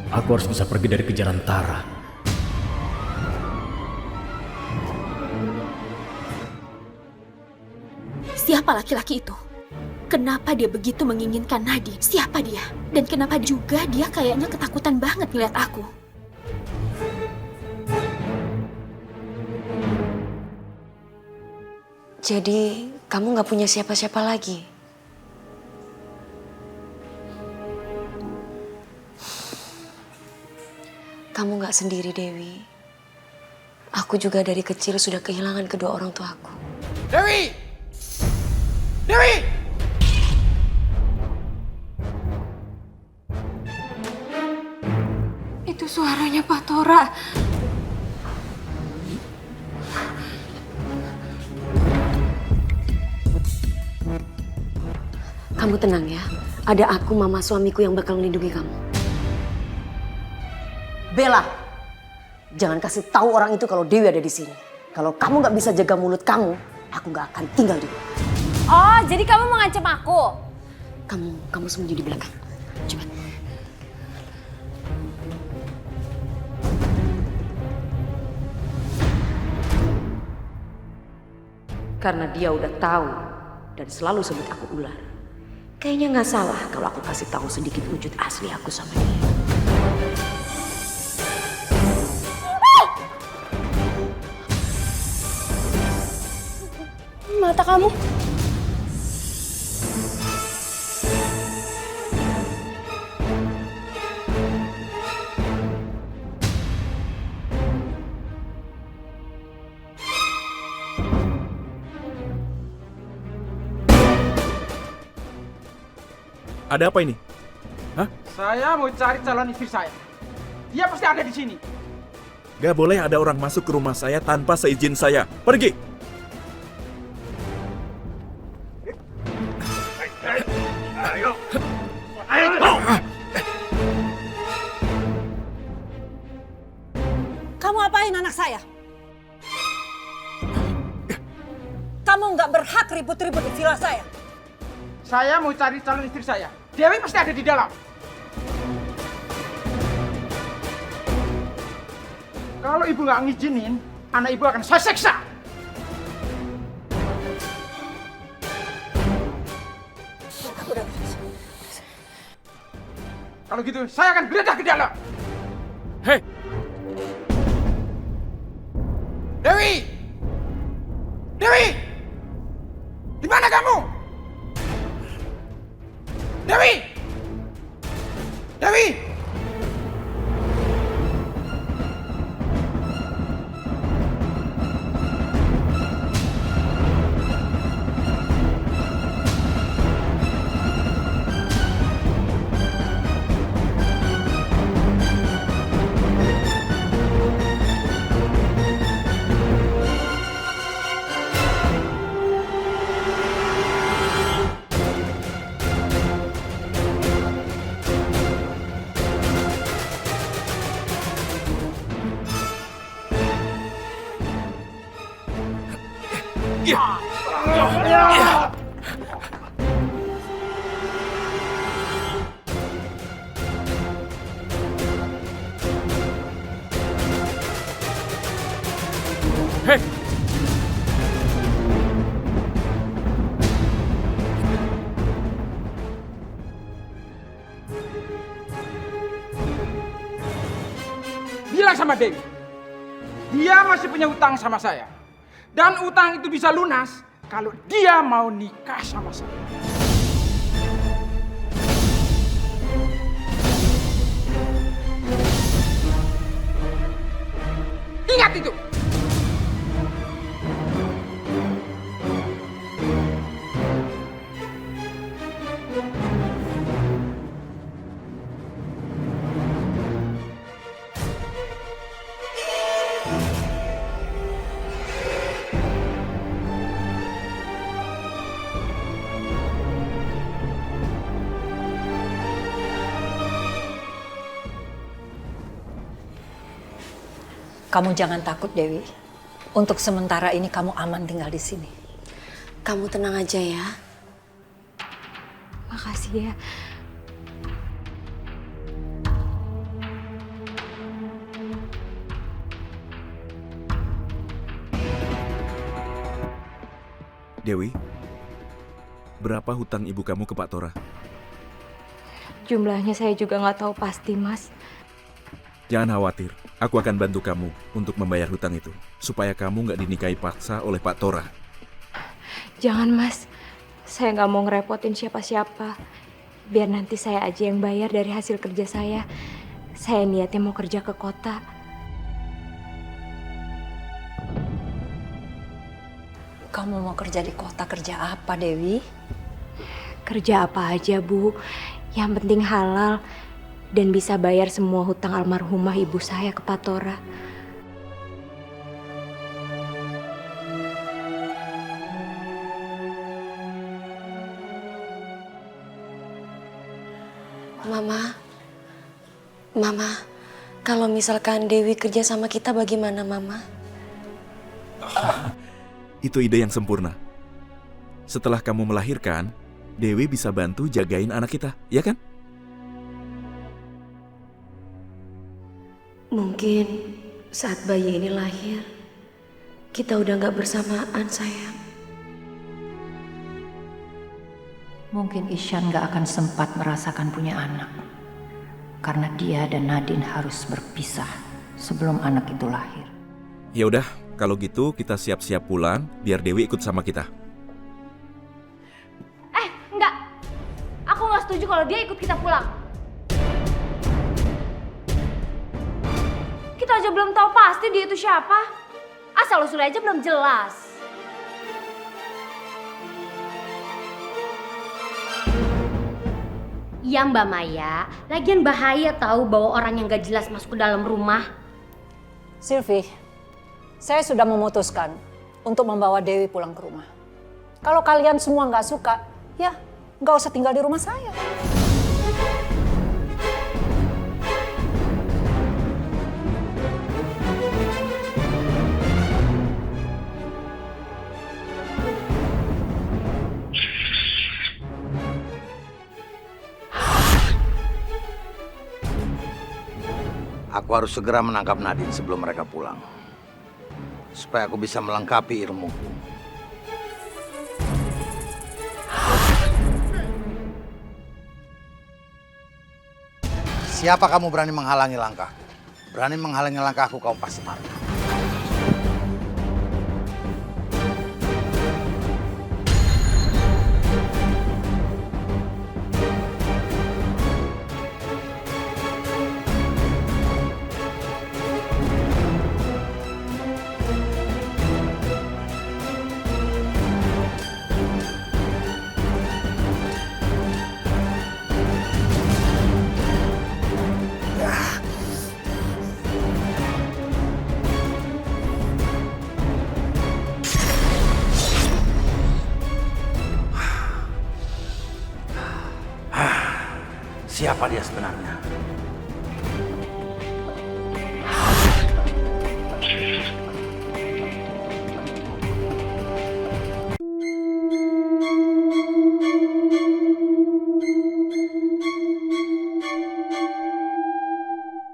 Aku harus bisa pergi dari kejaran Tara. Siapa laki-laki itu? Kenapa dia begitu menginginkan Nadine? Siapa dia? Dan kenapa juga dia kayaknya ketakutan banget ngeliat aku? Jadi, kamu gak punya siapa-siapa lagi? Kamu gak sendiri, Dewi. Aku juga dari kecil sudah kehilangan kedua orang tuaku. Dewi! Dewi! Itu suaranya Pak Tora. Kamu tenang ya. Ada aku, mama suamiku yang bakal melindungi kamu. Bella, jangan kasih tahu orang itu kalau Dewi ada di sini. Kalau kamu nggak bisa jaga mulut kamu, aku nggak akan tinggal di rumah. Oh, jadi kamu mau ngancam aku? Kamu sembunyi di belakang. Cepat. Karena dia udah tahu dan selalu sebut aku ular. Kayaknya nggak salah kalau aku kasih tahu sedikit wujud asli aku sama dia. Mata kamu. Ada apa ini? Hah? Saya mau cari calon istri saya. Dia pasti ada di sini. Gak boleh ada orang masuk ke rumah saya tanpa seizin saya. Pergi! Kamu apain anak saya? Kamu nggak berhak ribut-ribut di villa saya. Saya mau cari calon istri saya. Dewi pasti ada di dalam. Kalau ibu nggak ngizinin, anak ibu akan saya seksa. Kalau gitu, saya akan geledah ke dalam. Hei! Dewi! Dewi! Di mana kamu? Dewi! Dewi! Hei! Bilang sama Dewi, dia masih punya utang sama saya. Dan utang itu bisa lunas kalau dia mau nikah sama saya. Ingat itu. Kamu jangan takut, Dewi. Untuk sementara ini kamu aman tinggal di sini. Kamu tenang aja ya. Makasih ya. Dewi, berapa hutang ibu kamu ke Pak Tora? Jumlahnya saya juga nggak tahu pasti, Mas. Jangan khawatir, aku akan bantu kamu untuk membayar hutang itu, supaya kamu nggak dinikahi paksa oleh Pak Tora. Jangan, Mas. Saya nggak mau ngerepotin siapa-siapa. Biar nanti saya aja yang bayar dari hasil kerja saya. Saya niatnya mau kerja ke kota. Kamu mau kerja di kota, kerja apa, Dewi? Kerja apa aja, Bu. Yang penting halal dan bisa bayar semua hutang almarhumah ibu saya ke Pak Tora. Mama, kalau misalkan Dewi kerja sama kita bagaimana, Mama? Itu ide yang sempurna. Setelah kamu melahirkan, Dewi bisa bantu jagain anak kita, ya kan? Mungkin saat bayi ini lahir, kita udah gak bersamaan, sayang. Mungkin Ishan gak akan sempat merasakan punya anak. Karena dia dan Nadine harus berpisah sebelum anak itu lahir. Ya udah, kalau gitu kita siap-siap pulang biar Dewi ikut sama kita. Enggak. Aku nggak setuju kalau dia ikut kita pulang. Kita aja belum tahu pasti dia itu siapa. Asal-usulnya aja belum jelas. Ya Mbak Maya, lagian bahaya tahu bawa orang yang gak jelas masuk ke dalam rumah. Sylvie, saya sudah memutuskan untuk membawa Dewi pulang ke rumah. Kalau kalian semua nggak suka, ya nggak usah tinggal di rumah saya. Aku harus segera menangkap Nadine sebelum mereka pulang. Supaya aku bisa melengkapi ilmuku. Siapa kamu berani menghalangi langkahku? Berani menghalangi langkahku, kau pasti mati. Siapa dia sebenarnya?